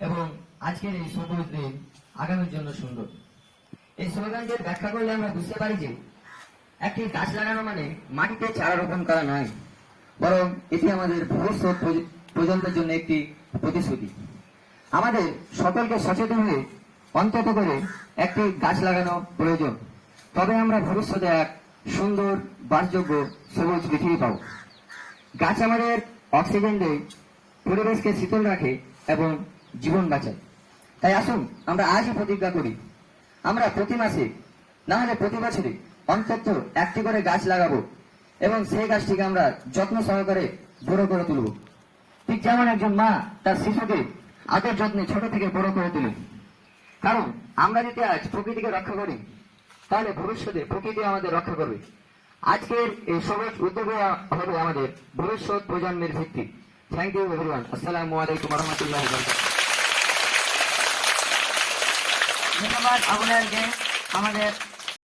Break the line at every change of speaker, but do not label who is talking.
এবং আজকের এই সবুজ দিন আগামীর জন্য সুন্দর। এই স্লোগানটির ব্যাখ্যা করলে আমরা বুঝতে পারি যে একটি গাছ লাগানো মানে মাটিতে চারা রোপণ করা নয়, বরং এটি আমাদের ভবিষ্যৎ প্রজন্মের জন্য একটি প্রতিশ্রুতি। আমাদের সকলকে সচেতন হয়ে অন্তত করে একটি গাছ লাগানো প্রয়োজন, তবে আমরা ভবিষ্যতে এক সুন্দর বাসযোগ্য সবুজ পৃথিবী পাব। গাছ আমাদের অক্সিজেন দেয়, পরিবেশকে শীতল রাখে এবং জীবন বাঁচায়। তাই আসুন আমরা আজই প্রতিজ্ঞা করি, আমরা প্রতি মাসে না হলে প্রতি বছরে অন্তত একটি করে গাছ লাগাবো এবং সেই গাছটিকে আমরা যত্ন সহকারে বড় করে তুলব। ঠিক যেমন একজন মা তার শিশুকে আদর যত্নে ছোট থেকে বড় করে তোলে। কারণ আমরা যদি আজ প্রকৃতিকে রক্ষা করি, তাহলে ভবিষ্যতে প্রকৃতি আমাদের রক্ষা করবে। আজকের এই সবুজ উদ্যোগে হবে আমাদের ভবিষ্যৎ প্রজন্মের ভিত্তি। Thank you everyone. আসসালামু আলাইকুম ওয়া রাহমাতুল্লাহি ওয়া বারাকাতুহু।
ধন্যবাদ আপনাদেরকে আমাদের